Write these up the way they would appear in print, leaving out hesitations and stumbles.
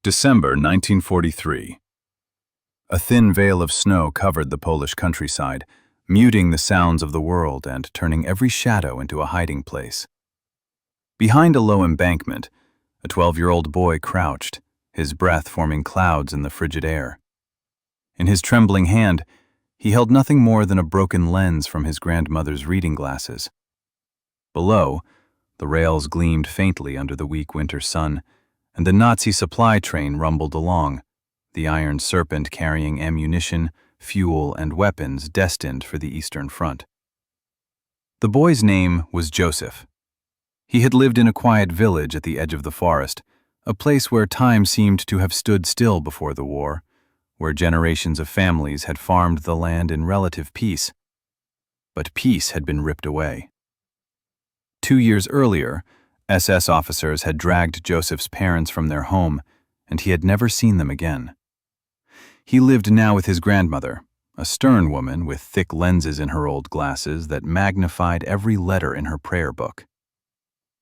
December 1943. A thin veil of snow covered the Polish countryside, muting the sounds of the world and turning every shadow into a hiding place. Behind a low embankment, a 12-year-old boy crouched, his breath forming clouds in the frigid air. In his trembling hand, he held nothing more than a broken lens from his grandmother's reading glasses. Below, the rails gleamed faintly under the weak winter sun, and the Nazi supply train rumbled along, the iron serpent carrying ammunition, fuel, and weapons destined for the Eastern Front. The boy's name was Joseph. He had lived in a quiet village at the edge of the forest, a place where time seemed to have stood still before the war, where generations of families had farmed the land in relative peace. But peace had been ripped away. 2 years earlier, SS officers had dragged Joseph's parents from their home, and he had never seen them again. He lived now with his grandmother, a stern woman with thick lenses in her old glasses that magnified every letter in her prayer book.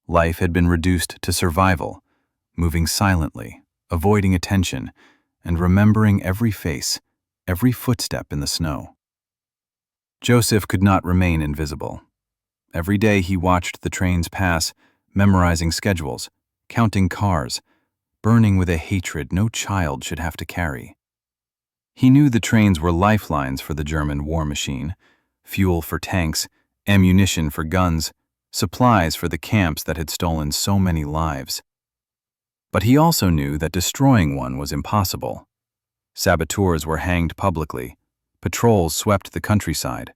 Life had been reduced to survival, moving silently, avoiding attention, and remembering every face, every footstep in the snow. Joseph could not remain invisible. Every day he watched the trains pass, memorizing schedules, counting cars, burning with a hatred no child should have to carry. He knew the trains were lifelines for the German war machine, fuel for tanks, ammunition for guns, supplies for the camps that had stolen so many lives. But he also knew that destroying one was impossible. Saboteurs were hanged publicly. Patrols swept the countryside.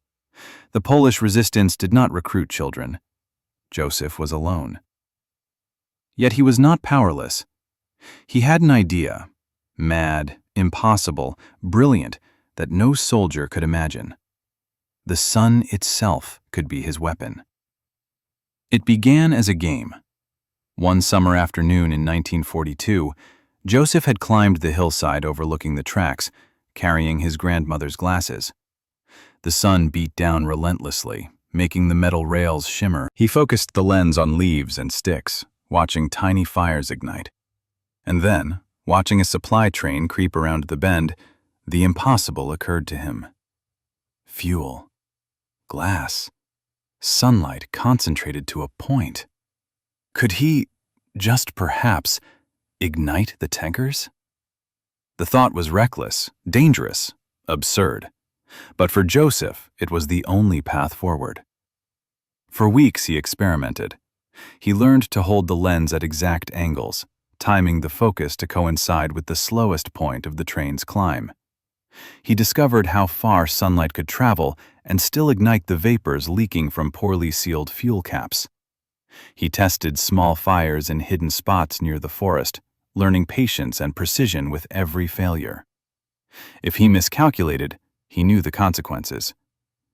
The Polish resistance did not recruit children. Joseph was alone. Yet he was not powerless. He had an idea, mad, impossible, brilliant, that no soldier could imagine. The sun itself could be his weapon. It began as a game. One summer afternoon in 1942, Joseph had climbed the hillside overlooking the tracks, carrying his grandmother's glasses. The sun beat down relentlessly, making the metal rails shimmer. He focused the lens on leaves and sticks, watching tiny fires ignite. And then, watching a supply train creep around the bend, the impossible occurred to him. Fuel. Glass. Sunlight concentrated to a point. Could he, just perhaps, ignite the tankers? The thought was reckless, dangerous, absurd. But for Joseph, it was the only path forward. For weeks he experimented. He learned to hold the lens at exact angles, timing the focus to coincide with the slowest point of the train's climb. He discovered how far sunlight could travel and still ignite the vapors leaking from poorly sealed fuel caps. He tested small fires in hidden spots near the forest, learning patience and precision with every failure. If he miscalculated, he knew the consequences.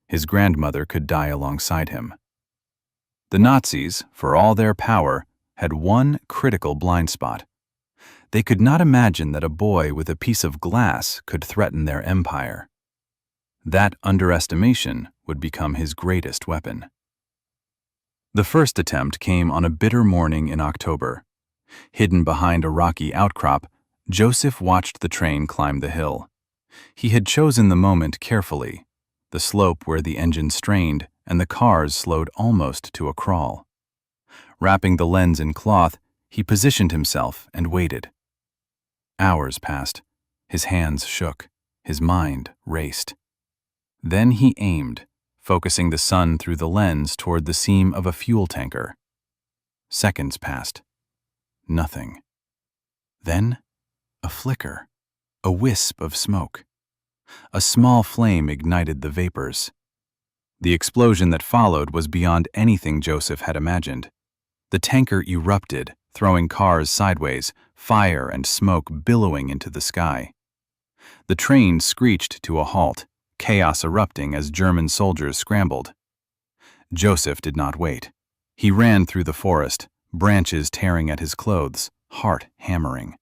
His grandmother could die alongside him. The Nazis, for all their power, had one critical blind spot. They could not imagine that a boy with a piece of glass could threaten their empire. That underestimation would become his greatest weapon. The first attempt came on a bitter morning in October. Hidden behind a rocky outcrop, Joseph watched the train climb the hill. He had chosen the moment carefully, the slope where the engine strained and the cars slowed almost to a crawl. Wrapping the lens in cloth, he positioned himself and waited. Hours passed. His hands shook. His mind raced. Then he aimed, focusing the sun through the lens toward the seam of a fuel tanker. Seconds passed. Nothing. Then, a flicker, a wisp of smoke. A small flame ignited the vapors. The explosion that followed was beyond anything Joseph had imagined. The tanker erupted, throwing cars sideways, fire and smoke billowing into the sky. The train screeched to a halt, chaos erupting as German soldiers scrambled. Joseph did not wait. He ran through the forest, branches tearing at his clothes, heart hammering.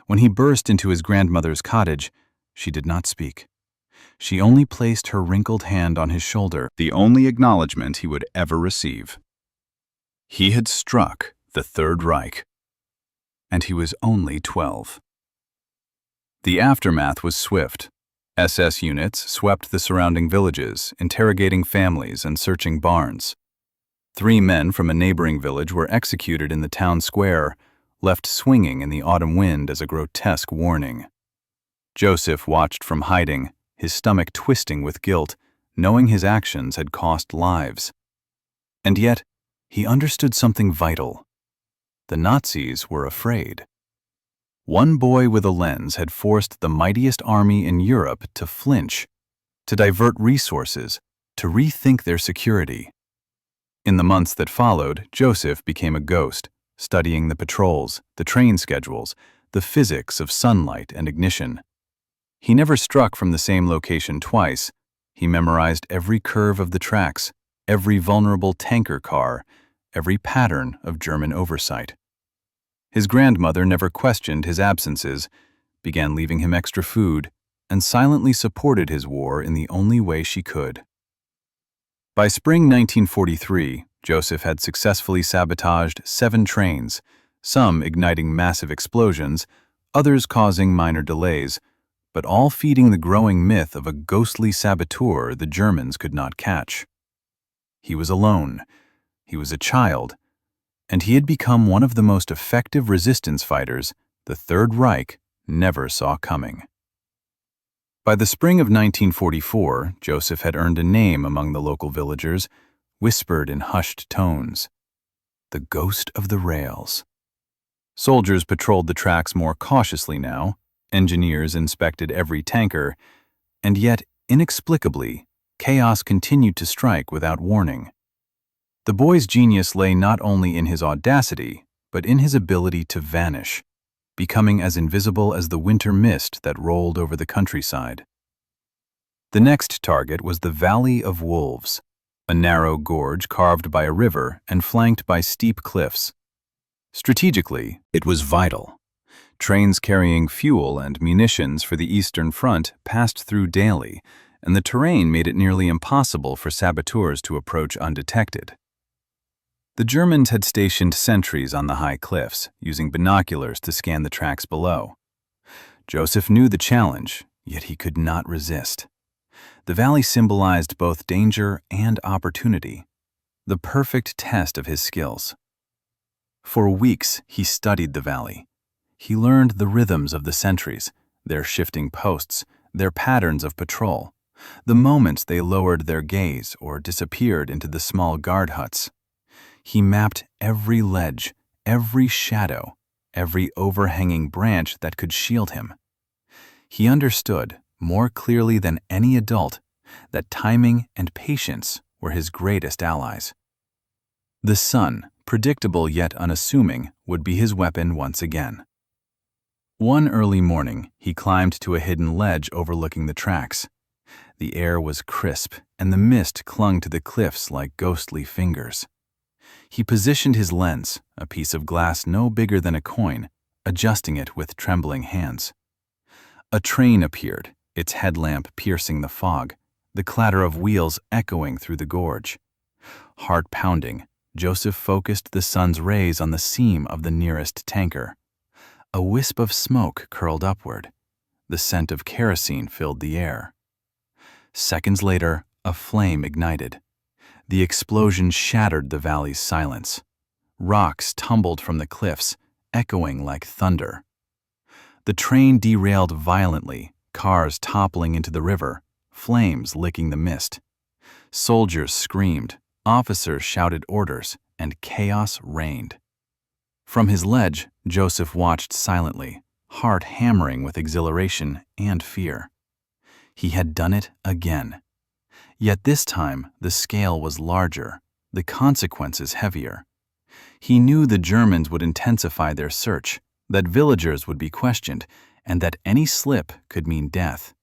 When he burst into his grandmother's cottage, she did not speak. She only placed her wrinkled hand on his shoulder, the only acknowledgement he would ever receive. He had struck the Third Reich. and he was only 12. The aftermath was swift. SS units swept the surrounding villages, interrogating families and searching barns. 3 men from a neighboring village were executed in the town square, left swinging in the autumn wind as a grotesque warning. Joseph watched from hiding, his stomach twisting with guilt, knowing his actions had cost lives. And yet, he understood something vital. The Nazis were afraid. One boy with a lens had forced the mightiest army in Europe to flinch, to divert resources, to rethink their security. In the months that followed, Joseph became a ghost, studying the patrols, the train schedules, the physics of sunlight and ignition. He never struck from the same location twice. He memorized every curve of the tracks, every vulnerable tanker car, every pattern of German oversight. His grandmother never questioned his absences, began leaving him extra food, and silently supported his war in the only way she could. By spring 1943, Joseph had successfully sabotaged 7 trains, some igniting massive explosions, others causing minor delays, but all feeding the growing myth of a ghostly saboteur the Germans could not catch. He was alone, he was a child, and he had become one of the most effective resistance fighters the Third Reich never saw coming. By the spring of 1944, Joseph had earned a name among the local villagers, whispered in hushed tones: the ghost of the rails. Soldiers patrolled the tracks more cautiously now, engineers inspected every tanker, and yet, inexplicably, chaos continued to strike without warning. The boy's genius lay not only in his audacity, but in his ability to vanish, becoming as invisible as the winter mist that rolled over the countryside. The next target was the Valley of Wolves, a narrow gorge carved by a river and flanked by steep cliffs. Strategically, it was vital. Trains carrying fuel and munitions for the Eastern Front passed through daily, and the terrain made it nearly impossible for saboteurs to approach undetected. The Germans had stationed sentries on the high cliffs, using binoculars to scan the tracks below. Joseph knew the challenge, yet he could not resist. The valley symbolized both danger and opportunity, the perfect test of his skills. For weeks, he studied the valley. He learned the rhythms of the sentries, their shifting posts, their patterns of patrol, the moments they lowered their gaze or disappeared into the small guard huts. He mapped every ledge, every shadow, every overhanging branch that could shield him. He understood, more clearly than any adult, that timing and patience were his greatest allies. The sun, predictable yet unassuming, would be his weapon once again. One early morning, he climbed to a hidden ledge overlooking the tracks. The air was crisp, and the mist clung to the cliffs like ghostly fingers. He positioned his lens, a piece of glass no bigger than a coin, adjusting it with trembling hands. A train appeared, its headlamp piercing the fog, the clatter of wheels echoing through the gorge. Heart pounding, Joseph focused the sun's rays on the seam of the nearest tanker. A wisp of smoke curled upward. The scent of kerosene filled the air. Seconds later, a flame ignited. The explosion shattered the valley's silence. Rocks tumbled from the cliffs, echoing like thunder. The train derailed violently, cars toppling into the river, flames licking the mist. Soldiers screamed, officers shouted orders, and chaos reigned. From his ledge, Joseph watched silently, heart hammering with exhilaration and fear. He had done it again. Yet this time, the scale was larger, the consequences heavier. He knew the Germans would intensify their search, that villagers would be questioned, and that any slip could mean death.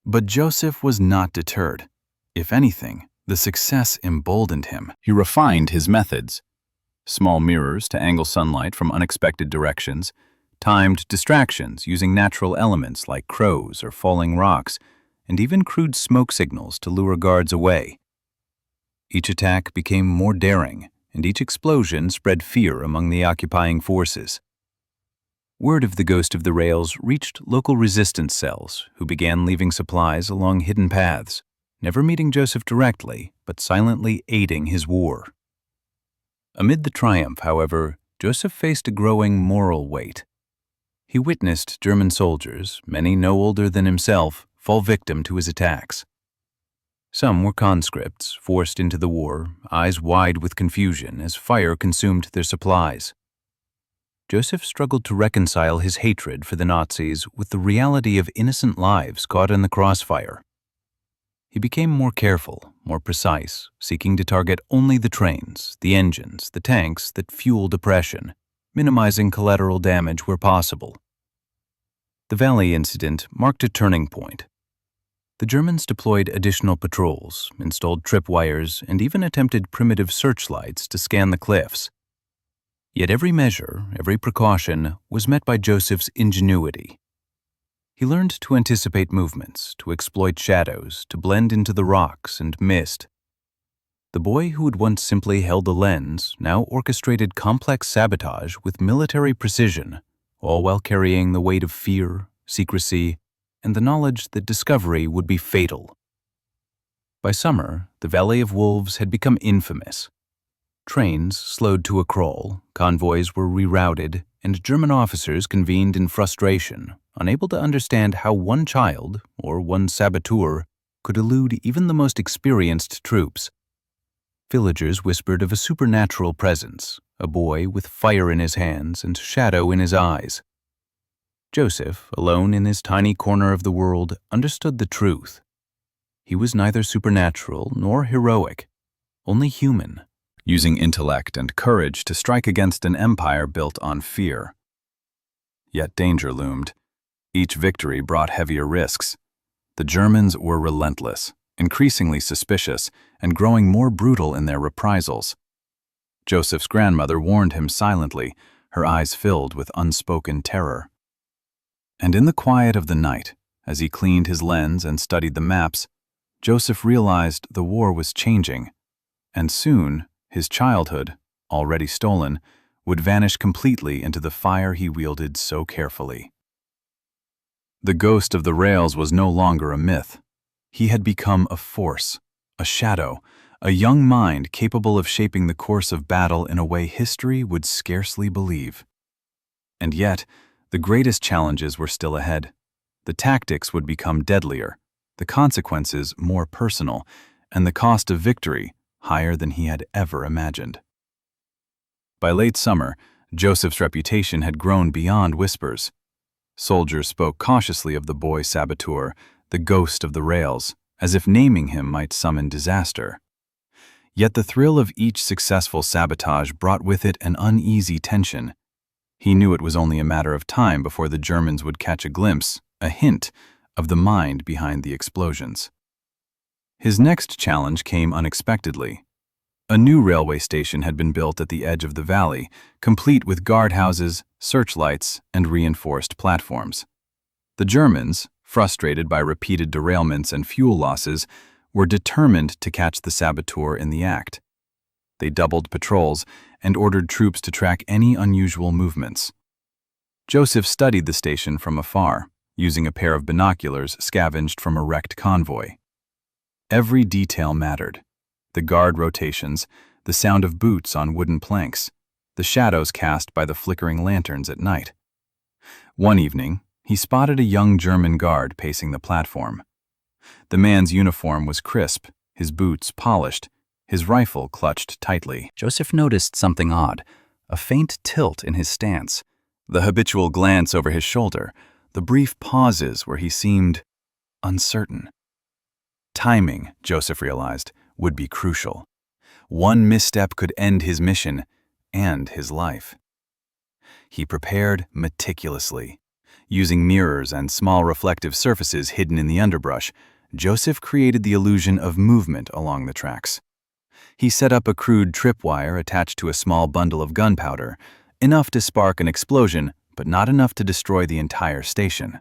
But Joseph was not deterred. If anything, the success emboldened him. He refined his methods. Small mirrors to angle sunlight from unexpected directions, timed distractions using natural elements like crows or falling rocks, and even crude smoke signals to lure guards away. Each attack became more daring, and each explosion spread fear among the occupying forces. Word of the ghost of the rails reached local resistance cells, who began leaving supplies along hidden paths, never meeting Joseph directly, but silently aiding his war. Amid the triumph, however, Joseph faced a growing moral weight. He witnessed German soldiers, many no older than himself, fall victim to his attacks. Some were conscripts, forced into the war, eyes wide with confusion as fire consumed their supplies. Joseph struggled to reconcile his hatred for the Nazis with the reality of innocent lives caught in the crossfire. He became more careful, more precise, seeking to target only the trains, the engines, the tanks that fueled oppression, minimizing collateral damage where possible. The Valley incident marked a turning point. The Germans deployed additional patrols, installed tripwires, and even attempted primitive searchlights to scan the cliffs. Yet every measure, every precaution, was met by Joseph's ingenuity. He learned to anticipate movements, to exploit shadows, to blend into the rocks and mist. The boy who had once simply held the lens now orchestrated complex sabotage with military precision, all while carrying the weight of fear, secrecy, and the knowledge that discovery would be fatal. By summer, the Valley of Wolves had become infamous. Trains slowed to a crawl, convoys were rerouted, and German officers convened in frustration, unable to understand how one child, or one saboteur, could elude even the most experienced troops. Villagers whispered of a supernatural presence, a boy with fire in his hands and shadow in his eyes. Joseph, alone in his tiny corner of the world, understood the truth. He was neither supernatural nor heroic, only human, using intellect and courage to strike against an empire built on fear. Yet danger loomed. Each victory brought heavier risks. The Germans were relentless, increasingly suspicious, and growing more brutal in their reprisals. Joseph's grandmother warned him silently, her eyes filled with unspoken terror. And in the quiet of the night, as he cleaned his lens and studied the maps, Joseph realized the war was changing, and soon his childhood, already stolen, would vanish completely into the fire he wielded so carefully. The ghost of the rails was no longer a myth. He had become a force, a shadow, a young mind capable of shaping the course of battle in a way history would scarcely believe. And yet, the greatest challenges were still ahead. The tactics would become deadlier, the consequences more personal, and the cost of victory higher than he had ever imagined. By late summer, Joseph's reputation had grown beyond whispers. Soldiers spoke cautiously of the boy saboteur, the ghost of the rails, as if naming him might summon disaster. Yet the thrill of each successful sabotage brought with it an uneasy tension. He knew it was only a matter of time before the Germans would catch a glimpse, a hint, of the mind behind the explosions. His next challenge came unexpectedly. A new railway station had been built at the edge of the valley, complete with guardhouses, searchlights, and reinforced platforms. The Germans, frustrated by repeated derailments and fuel losses, were determined to catch the saboteur in the act. They doubled patrols and ordered troops to track any unusual movements. Joseph studied the station from afar, using a pair of binoculars scavenged from a wrecked convoy. Every detail mattered. The guard rotations, the sound of boots on wooden planks, the shadows cast by the flickering lanterns at night. One evening, he spotted a young German guard pacing the platform. The man's uniform was crisp, his boots polished, his rifle clutched tightly. Joseph noticed something odd, a faint tilt in his stance, the habitual glance over his shoulder, the brief pauses where he seemed uncertain. Timing, Joseph realized, would be crucial. One misstep could end his mission and his life. He prepared meticulously. Using mirrors and small reflective surfaces hidden in the underbrush, Joseph created the illusion of movement along the tracks. He set up a crude tripwire attached to a small bundle of gunpowder, enough to spark an explosion, but not enough to destroy the entire station.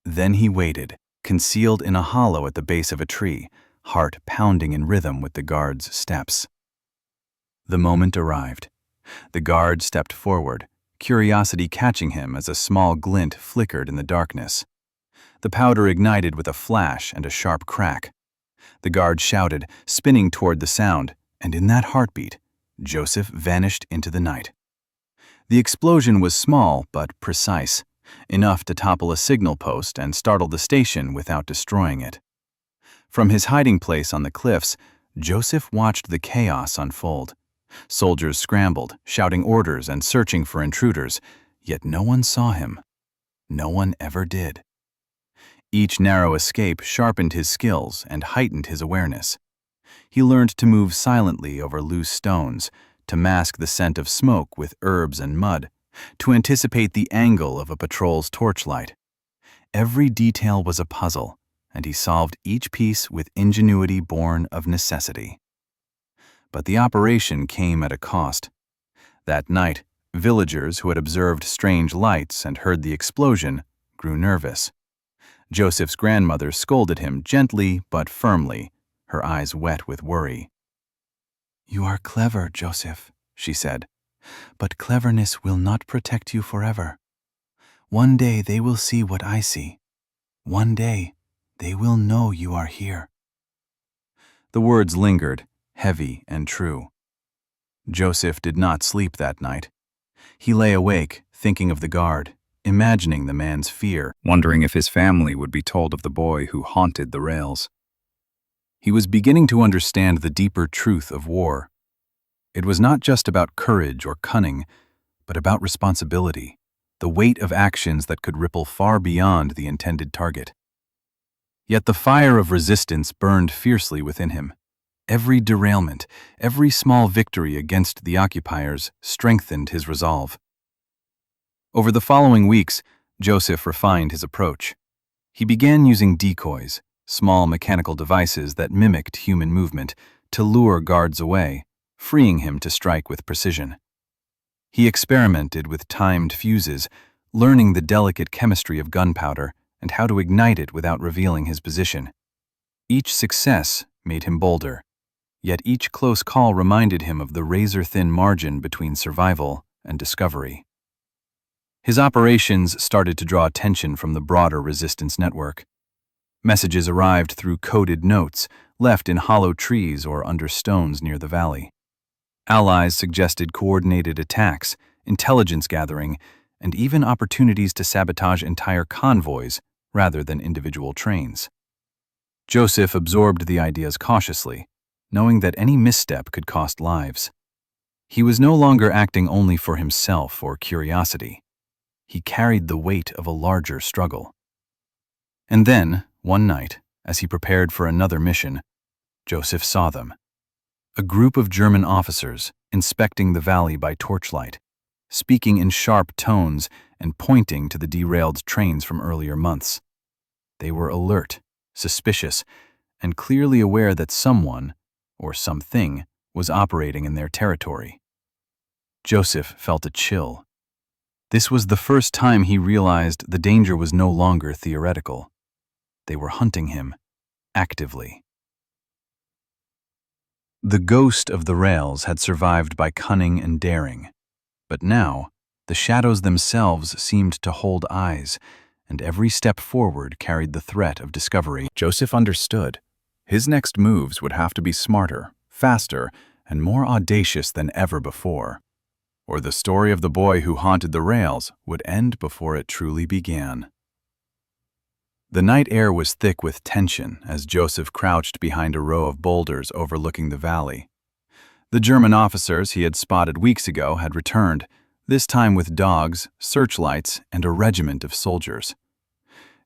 Then he waited, concealed in a hollow at the base of a tree, heart pounding in rhythm with the guard's steps. The moment arrived. The guard stepped forward, curiosity catching him as a small glint flickered in the darkness. The powder ignited with a flash and a sharp crack. The guard shouted, spinning toward the sound, and in that heartbeat, Joseph vanished into the night. The explosion was small but precise, enough to topple a signal post and startle the station without destroying it. From his hiding place on the cliffs, Joseph watched the chaos unfold. Soldiers scrambled, shouting orders and searching for intruders, yet no one saw him. No one ever did. Each narrow escape sharpened his skills and heightened his awareness. He learned to move silently over loose stones, to mask the scent of smoke with herbs and mud, to anticipate the angle of a patrol's torchlight. Every detail was a puzzle, and he solved each piece with ingenuity born of necessity. But the operation came at a cost. That night, villagers who had observed strange lights and heard the explosion grew nervous. Joseph's grandmother scolded him gently but firmly, her eyes wet with worry. "You are clever, Joseph," she said, "but cleverness will not protect you forever. One day they will see what I see. One day they will know you are here." The words lingered, heavy and true. Joseph did not sleep that night. He lay awake, thinking of the guard, imagining the man's fear, wondering if his family would be told of the boy who haunted the rails. He was beginning to understand the deeper truth of war. It was not just about courage or cunning, but about responsibility, the weight of actions that could ripple far beyond the intended target. Yet the fire of resistance burned fiercely within him. Every derailment, every small victory against the occupiers strengthened his resolve. Over the following weeks, Joseph refined his approach. He began using decoys, small mechanical devices that mimicked human movement, to lure guards away, freeing him to strike with precision. He experimented with timed fuses, learning the delicate chemistry of gunpowder and how to ignite it without revealing his position. Each success made him bolder, yet each close call reminded him of the razor-thin margin between survival and discovery. His operations started to draw attention from the broader resistance network. Messages arrived through coded notes left in hollow trees or under stones near the valley. Allies suggested coordinated attacks, intelligence gathering, and even opportunities to sabotage entire convoys rather than individual trains. Joseph absorbed the ideas cautiously, knowing that any misstep could cost lives. He was no longer acting only for himself or curiosity. He carried the weight of a larger struggle. And then, one night, as he prepared for another mission, Joseph saw them. A group of German officers inspecting the valley by torchlight, speaking in sharp tones and pointing to the derailed trains from earlier months. They were alert, suspicious, and clearly aware that someone, or something, was operating in their territory. Joseph felt a chill. This was the first time he realized the danger was no longer theoretical. They were hunting him, actively. The ghost of the rails had survived by cunning and daring, but now the shadows themselves seemed to hold eyes, and every step forward carried the threat of discovery. Joseph understood. His next moves would have to be smarter, faster, and more audacious than ever before, or the story of the boy who haunted the rails would end before it truly began. The night air was thick with tension as Joseph crouched behind a row of boulders overlooking the valley. The German officers he had spotted weeks ago had returned, this time with dogs, searchlights, and a regiment of soldiers.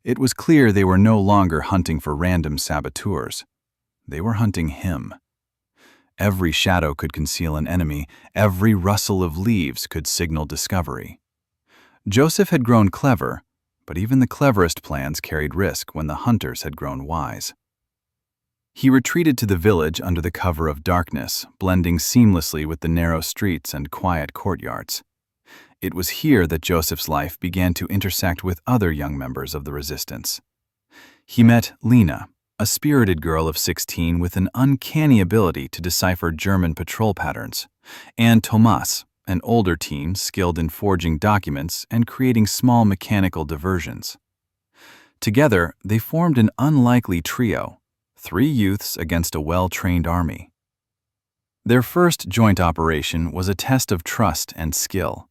It was clear they were no longer hunting for random saboteurs. They were hunting him. Every shadow could conceal an enemy, every rustle of leaves could signal discovery. Joseph had grown clever, but even the cleverest plans carried risk when the hunters had grown wise. He retreated to the village under the cover of darkness, blending seamlessly with the narrow streets and quiet courtyards. It was here that Joseph's life began to intersect with other young members of the resistance. He met Lena, a spirited girl of 16 with an uncanny ability to decipher German patrol patterns, and Thomas, an older team skilled in forging documents and creating small mechanical diversions. Together, they formed an unlikely trio, 3 youths against a well-trained army. Their first joint operation was a test of trust and skill.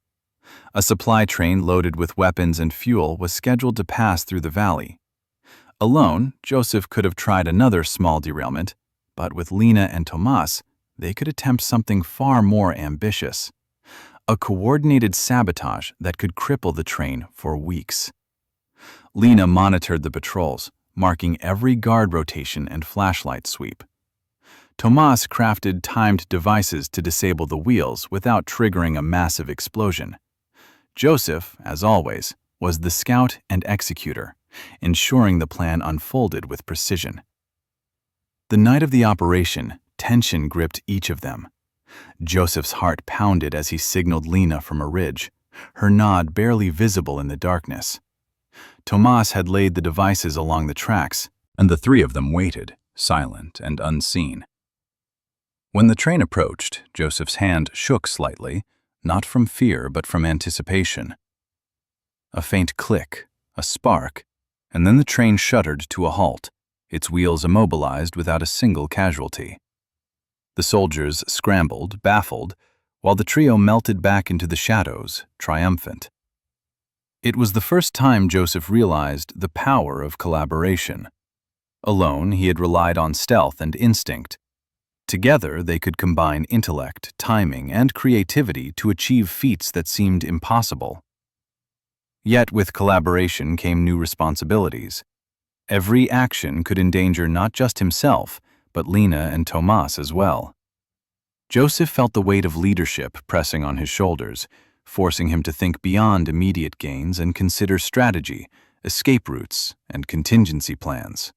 A supply train loaded with weapons and fuel was scheduled to pass through the valley. Alone, Joseph could have tried another small derailment, but with Lena and Tomas, they could attempt something far more ambitious: a coordinated sabotage that could cripple the train for weeks. Lena monitored the patrols, marking every guard rotation and flashlight sweep. Tomas crafted timed devices to disable the wheels without triggering a massive explosion. Joseph, as always, was the scout and executor, ensuring the plan unfolded with precision. The night of the operation, tension gripped each of them. Joseph's heart pounded as he signaled Lena from a ridge, her nod barely visible in the darkness. Tomas had laid the devices along the tracks, and the 3 of them waited, silent and unseen. When the train approached, Joseph's hand shook slightly, not from fear but from anticipation. A faint click, a spark, and then the train shuddered to a halt, its wheels immobilized without a single casualty. The soldiers scrambled, baffled, while the trio melted back into the shadows, triumphant. It was the first time Joseph realized the power of collaboration. Alone, he had relied on stealth and instinct. Together, they could combine intellect, timing, and creativity to achieve feats that seemed impossible. Yet with collaboration came new responsibilities. Every action could endanger not just himself, but Lena and Tomas as well. Joseph felt the weight of leadership pressing on his shoulders, forcing him to think beyond immediate gains and consider strategy, escape routes, and contingency plans.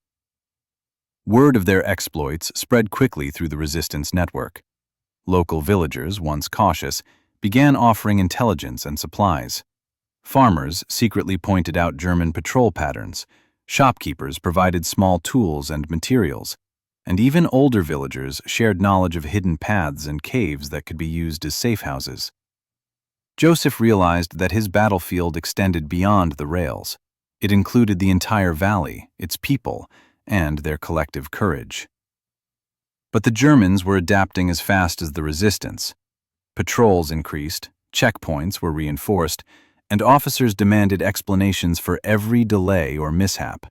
Word of their exploits spread quickly through the resistance network. Local villagers, once cautious, began offering intelligence and supplies. Farmers secretly pointed out German patrol patterns, shopkeepers provided small tools and materials, and even older villagers shared knowledge of hidden paths and caves that could be used as safe houses. Joseph realized that his battlefield extended beyond the rails. It included the entire valley, its people, and their collective courage. But the Germans were adapting as fast as the resistance. Patrols increased, checkpoints were reinforced, and officers demanded explanations for every delay or mishap.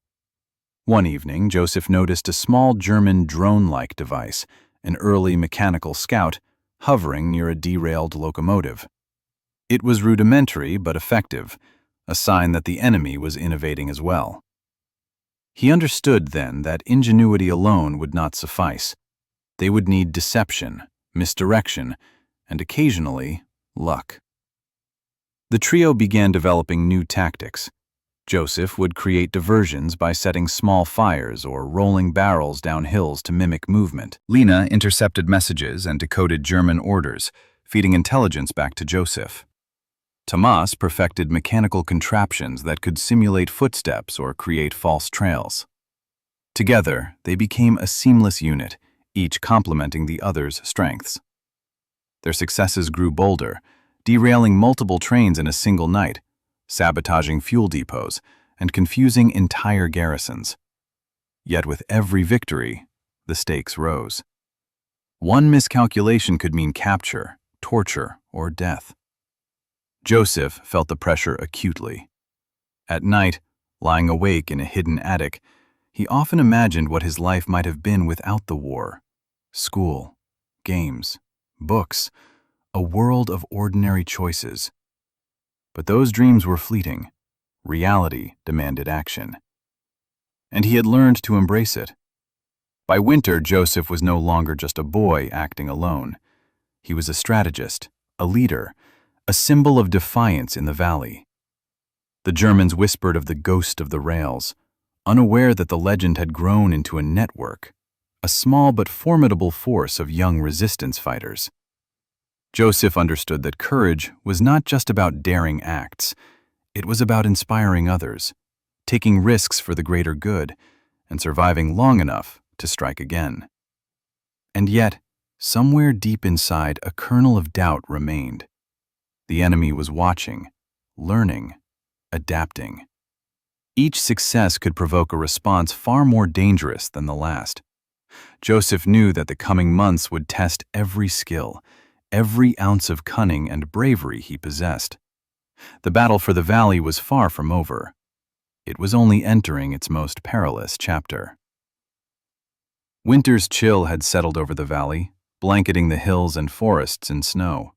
One evening, Joseph noticed a small German drone-like device, an early mechanical scout, hovering near a derailed locomotive. It was rudimentary but effective, a sign that the enemy was innovating as well. He understood then that ingenuity alone would not suffice. They would need deception, misdirection, and occasionally, luck. The trio began developing new tactics. Joseph would create diversions by setting small fires or rolling barrels down hills to mimic movement. Lena intercepted messages and decoded German orders, feeding intelligence back to Joseph. Tomas perfected mechanical contraptions that could simulate footsteps or create false trails. Together, they became a seamless unit, each complementing the other's strengths. Their successes grew bolder, derailing multiple trains in a single night, sabotaging fuel depots, and confusing entire garrisons. Yet with every victory, the stakes rose. One miscalculation could mean capture, torture, or death. Joseph felt the pressure acutely. At night, lying awake in a hidden attic, he often imagined what his life might have been without the war. School, games, books, a world of ordinary choices. But those dreams were fleeting. Reality demanded action. And he had learned to embrace it. By winter, Joseph was no longer just a boy acting alone. He was a strategist, a leader, a symbol of defiance in the valley. The Germans whispered of the ghost of the rails, unaware that the legend had grown into a network, a small but formidable force of young resistance fighters. Joseph understood that courage was not just about daring acts. It was about inspiring others, taking risks for the greater good, and surviving long enough to strike again. And yet, somewhere deep inside, a kernel of doubt remained. The enemy was watching, learning, adapting. Each success could provoke a response far more dangerous than the last. Joseph knew that the coming months would test every skill, every ounce of cunning and bravery he possessed. The battle for the valley was far from over. It was only entering its most perilous chapter. Winter's chill had settled over the valley, blanketing the hills and forests in snow.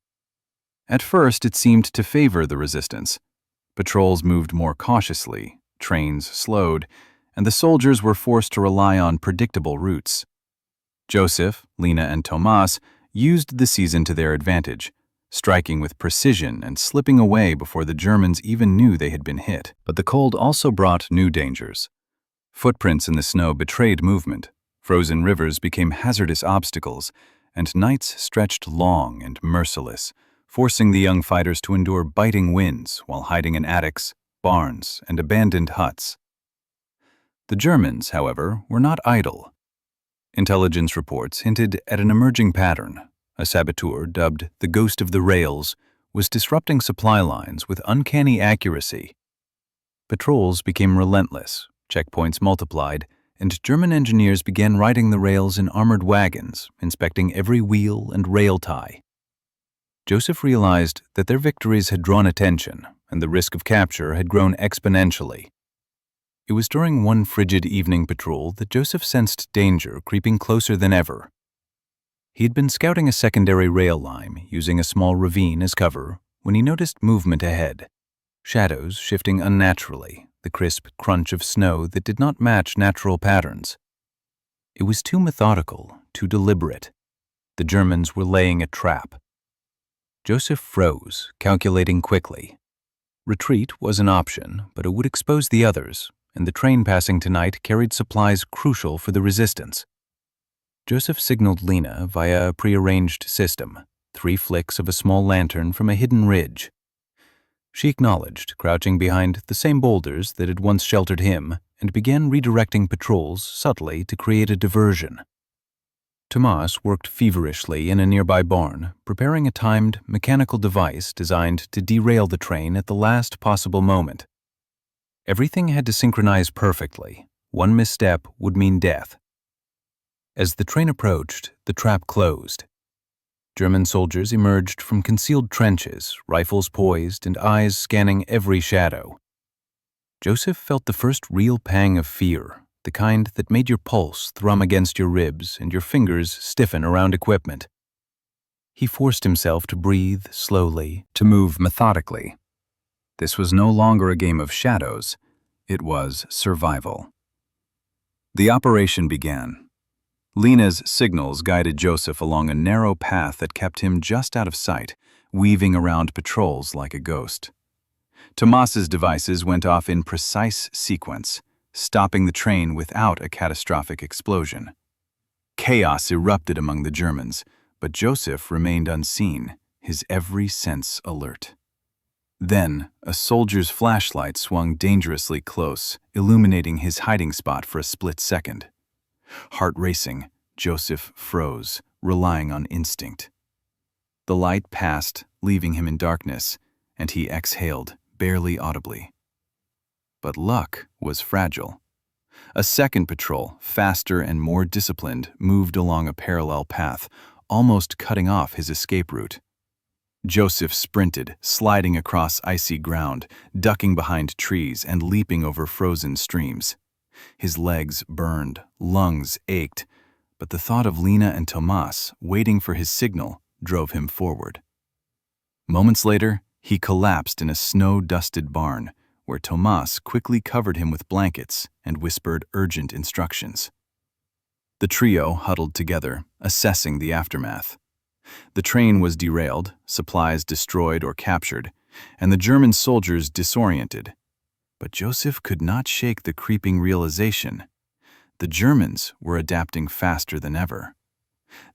At first, it seemed to favor the resistance. Patrols moved more cautiously, trains slowed, and the soldiers were forced to rely on predictable routes. Joseph, Lena, and Tomas used the season to their advantage, striking with precision and slipping away before the Germans even knew they had been hit. But the cold also brought new dangers. Footprints in the snow betrayed movement, frozen rivers became hazardous obstacles, and nights stretched long and merciless, forcing the young fighters to endure biting winds while hiding in attics, barns, and abandoned huts. The Germans, however, were not idle. Intelligence reports hinted at an emerging pattern. A saboteur, dubbed the Ghost of the Rails, was disrupting supply lines with uncanny accuracy. Patrols became relentless, checkpoints multiplied, and German engineers began riding the rails in armored wagons, inspecting every wheel and rail tie. Joseph realized that their victories had drawn attention, and the risk of capture had grown exponentially. It was during one frigid evening patrol that Joseph sensed danger creeping closer than ever. He had been scouting a secondary rail line, using a small ravine as cover, when he noticed movement ahead. Shadows shifting unnaturally, the crisp crunch of snow that did not match natural patterns. It was too methodical, too deliberate. The Germans were laying a trap. Joseph froze, calculating quickly. Retreat was an option, but it would expose the others, and the train passing tonight carried supplies crucial for the resistance. Joseph signaled Lena via a prearranged system, 3 flicks of a small lantern from a hidden ridge. She acknowledged, crouching behind the same boulders that had once sheltered him, and began redirecting patrols subtly to create a diversion. Tomas worked feverishly in a nearby barn, preparing a timed, mechanical device designed to derail the train at the last possible moment. Everything had to synchronize perfectly. One misstep would mean death. As the train approached, the trap closed. German soldiers emerged from concealed trenches, rifles poised and eyes scanning every shadow. Joseph felt the first real pang of fear, the kind that made your pulse thrum against your ribs and your fingers stiffen around equipment. He forced himself to breathe slowly, to move methodically. This was no longer a game of shadows, it was survival. The operation began. Lena's signals guided Joseph along a narrow path that kept him just out of sight, weaving around patrols like a ghost. Tomas's devices went off in precise sequence, stopping the train without a catastrophic explosion. Chaos erupted among the Germans, but Joseph remained unseen, his every sense alert. Then, a soldier's flashlight swung dangerously close, illuminating his hiding spot for a split second. Heart racing, Joseph froze, relying on instinct. The light passed, leaving him in darkness, and he exhaled, barely audibly. But luck was fragile. A second patrol, faster and more disciplined, moved along a parallel path, almost cutting off his escape route. Joseph sprinted, sliding across icy ground, ducking behind trees and leaping over frozen streams. His legs burned, lungs ached, but the thought of Lena and Tomas waiting for his signal drove him forward. Moments later, he collapsed in a snow-dusted barn, where Tomas quickly covered him with blankets and whispered urgent instructions. The trio huddled together, assessing the aftermath. The train was derailed, supplies destroyed or captured, and the German soldiers disoriented. But Joseph could not shake the creeping realization. The Germans were adapting faster than ever.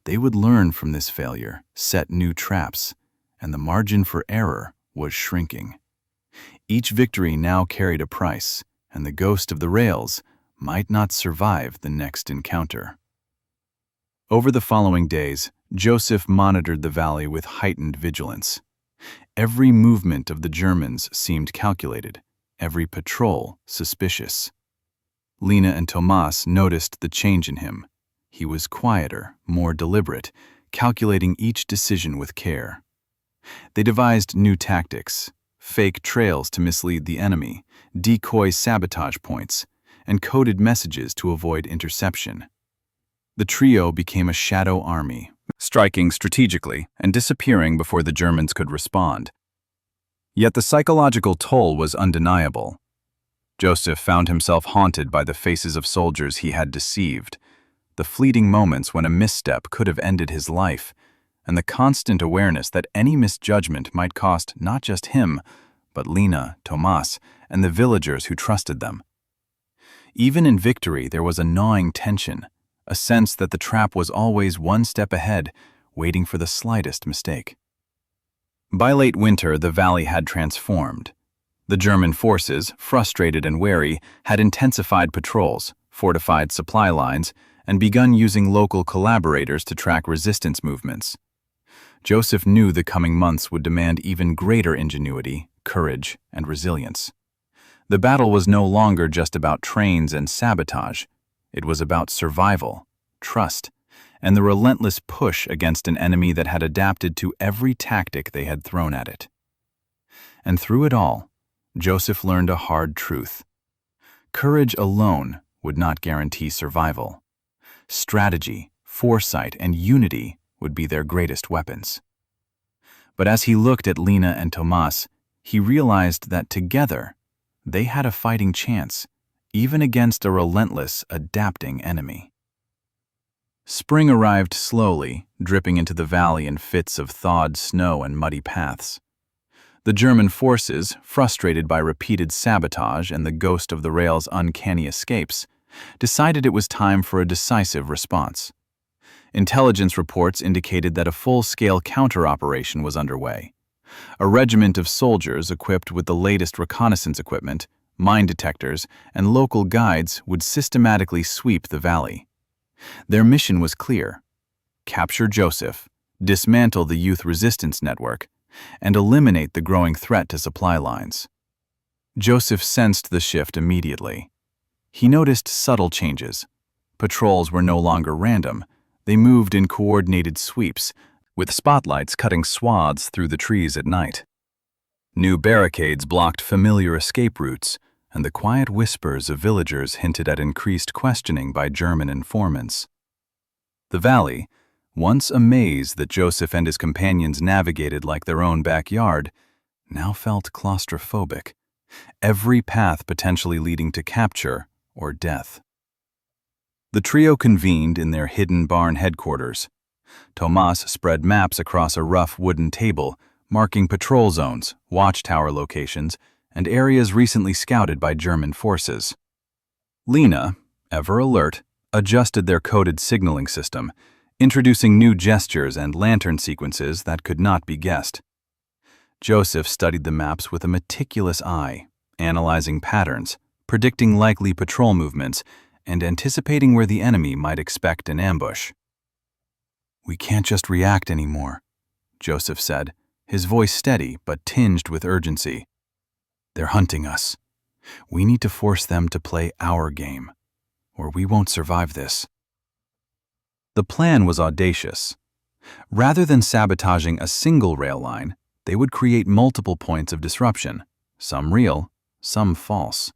They would learn from this failure, set new traps, and the margin for error was shrinking. Each victory now carried a price, and the ghost of the rails might not survive the next encounter. Over the following days, Joseph monitored the valley with heightened vigilance. Every movement of the Germans seemed calculated, every patrol suspicious. Lena and Tomas noticed the change in him. He was quieter, more deliberate, calculating each decision with care. They devised new tactics, fake trails to mislead the enemy, decoy sabotage points, and coded messages to avoid interception. The trio became a shadow army, striking strategically and disappearing before the Germans could respond. Yet the psychological toll was undeniable. Joseph found himself haunted by the faces of soldiers he had deceived, the fleeting moments when a misstep could have ended his life, and the constant awareness that any misjudgment might cost not just him, but Lena, Tomas, and the villagers who trusted them. Even in victory, there was a gnawing tension, a sense that the trap was always one step ahead, waiting for the slightest mistake. By late winter, the valley had transformed. The German forces, frustrated and wary, had intensified patrols, fortified supply lines, and begun using local collaborators to track resistance movements. Joseph knew the coming months would demand even greater ingenuity, courage, and resilience. The battle was no longer just about trains and sabotage. It was about survival, trust, and the relentless push against an enemy that had adapted to every tactic they had thrown at it. And through it all, Joseph learned a hard truth. Courage alone would not guarantee survival. Strategy, foresight, and unity would be their greatest weapons. But as he looked at Lena and Tomas, he realized that together, they had a fighting chance, even against a relentless, adapting enemy. Spring arrived slowly, dripping into the valley in fits of thawed snow and muddy paths. The German forces, frustrated by repeated sabotage and the ghost of the rail's uncanny escapes, decided it was time for a decisive response. Intelligence reports indicated that a full-scale counter-operation was underway. A regiment of soldiers equipped with the latest reconnaissance equipment, mine detectors, and local guides would systematically sweep the valley. Their mission was clear: capture Joseph, dismantle the youth resistance network, and eliminate the growing threat to supply lines. Joseph sensed the shift immediately. He noticed subtle changes. Patrols were no longer random. They moved in coordinated sweeps, with spotlights cutting swaths through the trees at night. New barricades blocked familiar escape routes, and the quiet whispers of villagers hinted at increased questioning by German informants. The valley, once a maze that Joseph and his companions navigated like their own backyard, now felt claustrophobic, every path potentially leading to capture or death. The trio convened in their hidden barn headquarters. Tomas spread maps across a rough wooden table, marking patrol zones, watchtower locations, and areas recently scouted by German forces. Lena, ever alert, adjusted their coded signaling system, introducing new gestures and lantern sequences that could not be guessed. Joseph studied the maps with a meticulous eye, analyzing patterns, predicting likely patrol movements, and anticipating where the enemy might expect an ambush. "We can't just react anymore," Joseph said, his voice steady but tinged with urgency. "They're hunting us. We need to force them to play our game, or we won't survive this." The plan was audacious. Rather than sabotaging a single rail line, they would create multiple points of disruption, some real, some false.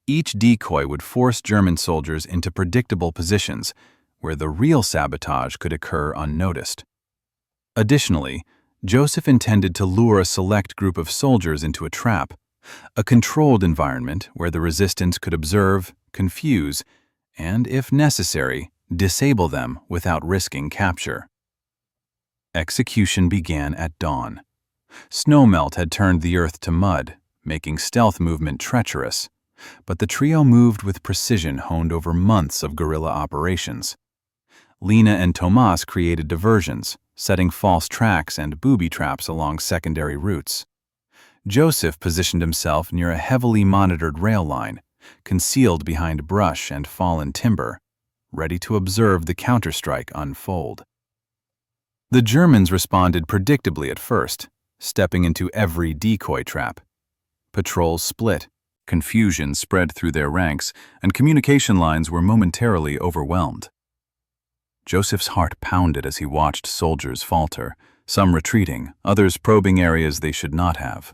Each decoy would force German soldiers into predictable positions, where the real sabotage could occur unnoticed. Additionally, Joseph intended to lure a select group of soldiers into a trap, a controlled environment where the resistance could observe, confuse, and, if necessary, disable them without risking capture. Execution began at dawn. Snowmelt had turned the earth to mud, making stealth movement treacherous, but the trio moved with precision honed over months of guerrilla operations. Lena and Tomas created diversions, setting false tracks and booby traps along secondary routes. Joseph positioned himself near a heavily monitored rail line, concealed behind brush and fallen timber, ready to observe the counterstrike unfold. The Germans responded predictably at first, stepping into every decoy trap. Patrols split, confusion spread through their ranks, and communication lines were momentarily overwhelmed. Joseph's heart pounded as he watched soldiers falter, some retreating, others probing areas they should not have.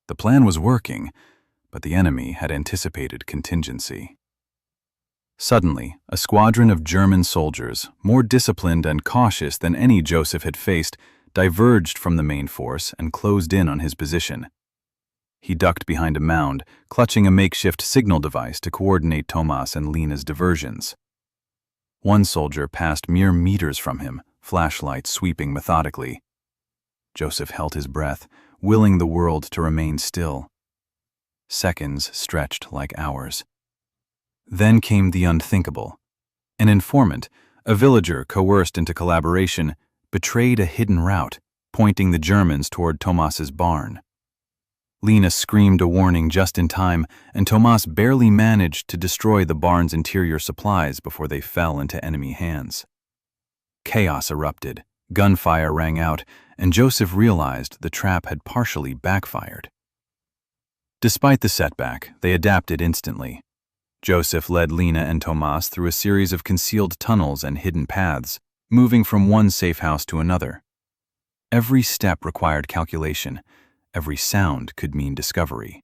The plan was working, but the enemy had anticipated contingency. Suddenly, a squadron of German soldiers, more disciplined and cautious than any Joseph had faced, diverged from the main force and closed in on his position. He ducked behind a mound, clutching a makeshift signal device to coordinate Tomas and Lena's diversions. One soldier passed mere meters from him, flashlight sweeping methodically. Joseph held his breath, willing the world to remain still. Seconds stretched like hours. Then came the unthinkable. An informant, a villager coerced into collaboration, betrayed a hidden route, pointing the Germans toward Tomas's barn. Lena screamed a warning just in time, and Tomas barely managed to destroy the barn's interior supplies before they fell into enemy hands. Chaos erupted, gunfire rang out, and Joseph realized the trap had partially backfired. Despite the setback, they adapted instantly. Joseph led Lena and Tomas through a series of concealed tunnels and hidden paths, moving from one safe house to another. Every step required calculation. Every sound could mean discovery.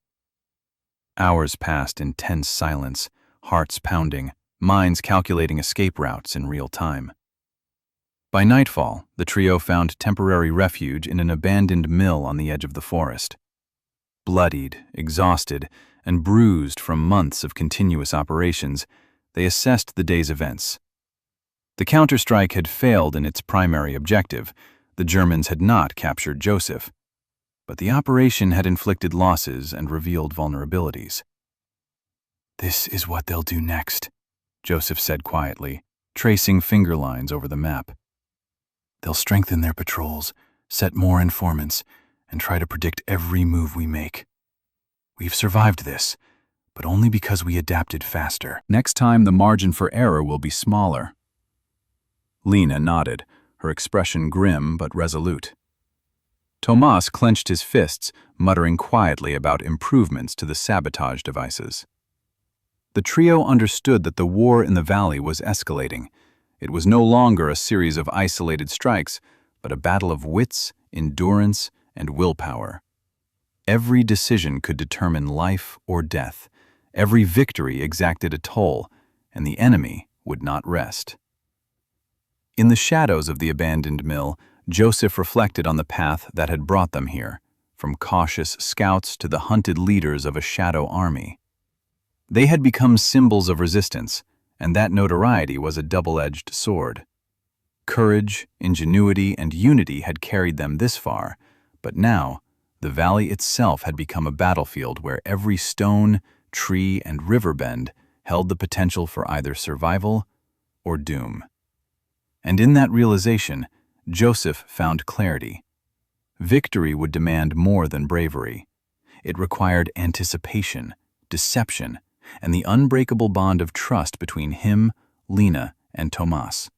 Hours passed in tense silence, hearts pounding, minds calculating escape routes in real time. By nightfall, the trio found temporary refuge in an abandoned mill on the edge of the forest. Bloodied, exhausted, and bruised from months of continuous operations, they assessed the day's events. The counterstrike had failed in its primary objective. The Germans had not captured Joseph. But the operation had inflicted losses and revealed vulnerabilities. "This is what they'll do next," Joseph said quietly, tracing finger lines over the map. "They'll strengthen their patrols, set more informants, and try to predict every move we make. We've survived this, but only because we adapted faster. Next time, the margin for error will be smaller." Lena nodded, her expression grim but resolute. Tomas clenched his fists, muttering quietly about improvements to the sabotage devices. The trio understood that the war in the valley was escalating. It was no longer a series of isolated strikes, but a battle of wits, endurance, and willpower. Every decision could determine life or death. Every victory exacted a toll, and the enemy would not rest. In the shadows of the abandoned mill, Joseph reflected on the path that had brought them here, from cautious scouts to the hunted leaders of a shadow army. They had become symbols of resistance, and that notoriety was a double-edged sword. Courage, ingenuity, and unity had carried them this far, but now, the valley itself had become a battlefield where every stone, tree, and river bend held the potential for either survival or doom. And in that realization, Joseph found clarity. Victory would demand more than bravery. It required anticipation, deception, and the unbreakable bond of trust between him, Lena, and Tomas.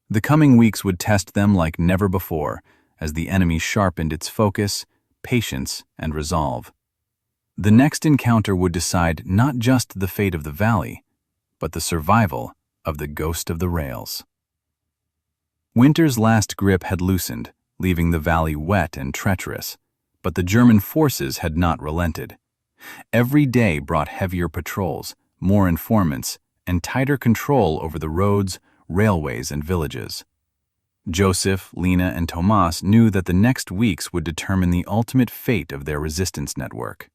The coming weeks would test them like never before, as the enemy sharpened its focus, patience, and resolve. The next encounter would decide not just the fate of the valley, but the survival of the ghost of the rails. Winter's last grip had loosened, leaving the valley wet and treacherous, but the German forces had not relented. Every day brought heavier patrols, more informants, and tighter control over the roads, railways, and villages. Joseph, Lena, and Tomas knew that the next weeks would determine the ultimate fate of their resistance network.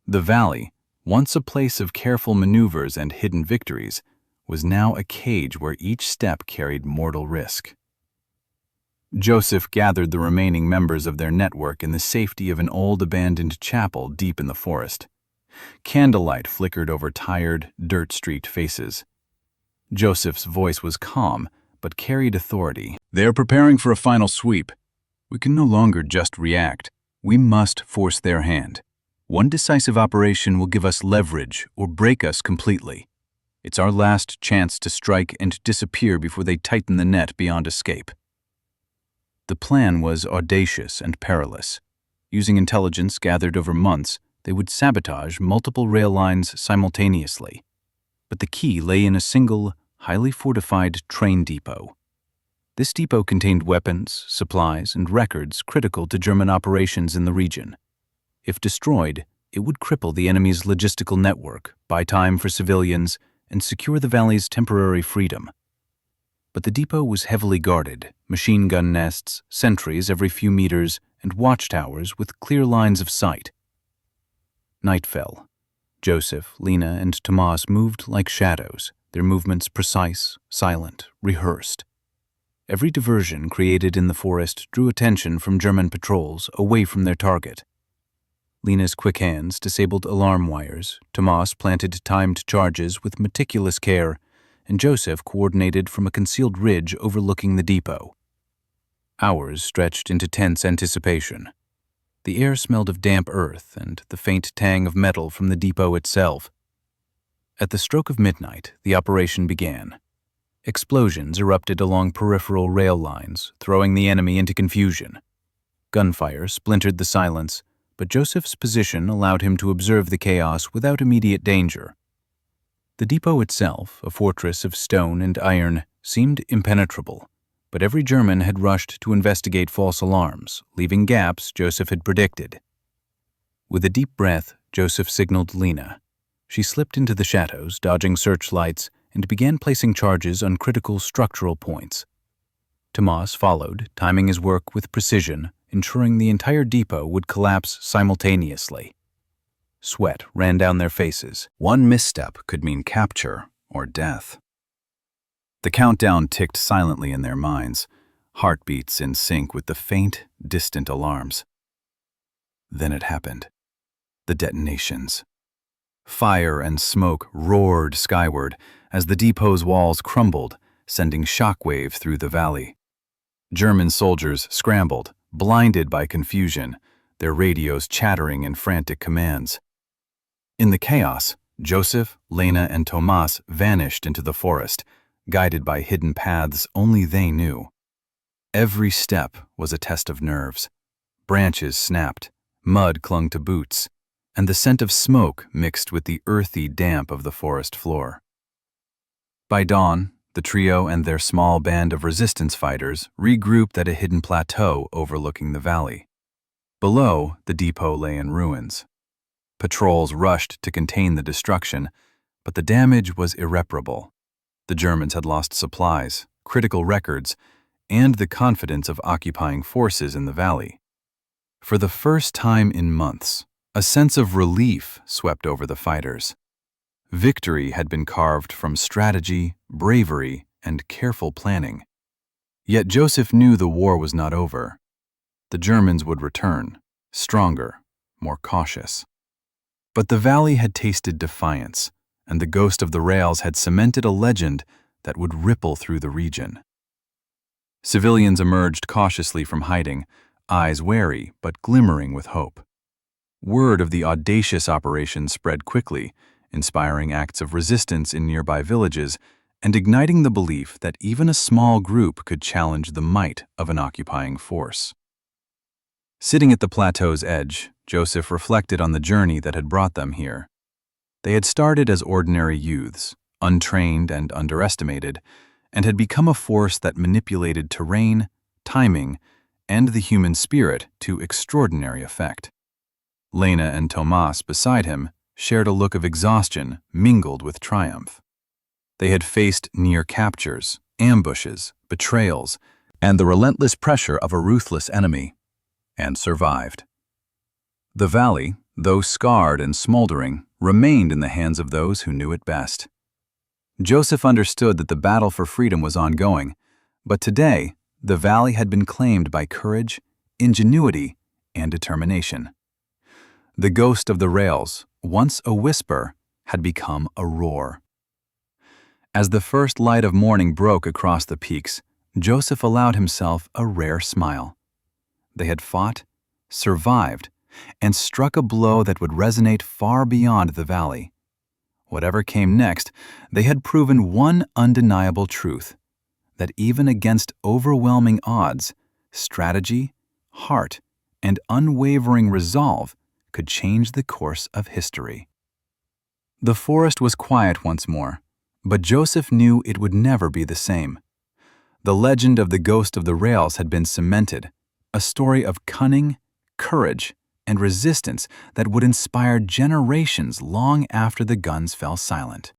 The valley, once a place of careful maneuvers and hidden victories, was now a cage where each step carried mortal risk. Joseph gathered the remaining members of their network in the safety of an old abandoned chapel deep in the forest. Candlelight flickered over tired, dirt-streaked faces. Joseph's voice was calm, but carried authority. "They are preparing for a final sweep. We can no longer just react. We must force their hand. One decisive operation will give us leverage or break us completely. It's our last chance to strike and disappear before they tighten the net beyond escape." The plan was audacious and perilous. Using intelligence gathered over months, they would sabotage multiple rail lines simultaneously. But the key lay in a single, highly fortified train depot. This depot contained weapons, supplies, and records critical to German operations in the region. If destroyed, it would cripple the enemy's logistical network, buy time for civilians, and secure the valley's temporary freedom. But the depot was heavily guarded, machine gun nests, sentries every few meters, and watchtowers with clear lines of sight. Night fell. Joseph, Lena, and Tomas moved like shadows, their movements precise, silent, rehearsed. Every diversion created in the forest drew attention from German patrols away from their target. Lena's quick hands disabled alarm wires, Tomas planted timed charges with meticulous care, and Joseph coordinated from a concealed ridge overlooking the depot. Hours stretched into tense anticipation. The air smelled of damp earth and the faint tang of metal from the depot itself. At the stroke of midnight, the operation began. Explosions erupted along peripheral rail lines, throwing the enemy into confusion. Gunfire splintered the silence, but Joseph's position allowed him to observe the chaos without immediate danger. The depot itself, a fortress of stone and iron, seemed impenetrable, but every German had rushed to investigate false alarms, leaving gaps Joseph had predicted. With a deep breath, Joseph signaled Lena. She slipped into the shadows, dodging searchlights, and began placing charges on critical structural points. Tomas followed, timing his work with precision, ensuring the entire depot would collapse simultaneously. Sweat ran down their faces. One misstep could mean capture or death. The countdown ticked silently in their minds, heartbeats in sync with the faint, distant alarms. Then it happened. The detonations. Fire and smoke roared skyward as the depot's walls crumbled, sending shockwaves through the valley. German soldiers scrambled, blinded by confusion, their radios chattering in frantic commands. In the chaos, Joseph, Lena, and Tomas vanished into the forest, guided by hidden paths only they knew. Every step was a test of nerves. Branches snapped, mud clung to boots, and the scent of smoke mixed with the earthy damp of the forest floor. By dawn, the trio and their small band of resistance fighters regrouped at a hidden plateau overlooking the valley. Below, the depot lay in ruins. Patrols rushed to contain the destruction, but the damage was irreparable. The Germans had lost supplies, critical records, and the confidence of occupying forces in the valley. For the first time in months, a sense of relief swept over the fighters. Victory had been carved from strategy, bravery, and careful planning. Yet Joseph knew the war was not over. The Germans would return, stronger, more cautious. But the valley had tasted defiance, and the ghost of the rails had cemented a legend that would ripple through the region. Civilians emerged cautiously from hiding, eyes wary but glimmering with hope. Word of the audacious operation spread quickly, inspiring acts of resistance in nearby villages and igniting the belief that even a small group could challenge the might of an occupying force. Sitting at the plateau's edge, Joseph reflected on the journey that had brought them here. They had started as ordinary youths, untrained and underestimated, and had become a force that manipulated terrain, timing, and the human spirit to extraordinary effect. Lena and Tomas, beside him, shared a look of exhaustion mingled with triumph. They had faced near captures, ambushes, betrayals, and the relentless pressure of a ruthless enemy, and survived. The valley, though scarred and smoldering, remained in the hands of those who knew it best. Joseph understood that the battle for freedom was ongoing, but today, the valley had been claimed by courage, ingenuity, and determination. The ghost of the rails, once a whisper, had become a roar. As the first light of morning broke across the peaks, Joseph allowed himself a rare smile. They had fought, survived, and struck a blow that would resonate far beyond the valley. Whatever came next, they had proven one undeniable truth, that even against overwhelming odds, strategy, heart, and unwavering resolve could change the course of history. The forest was quiet once more, but Joseph knew it would never be the same. The legend of the ghost of the rails had been cemented, a story of cunning, courage, and resistance that would inspire generations long after the guns fell silent.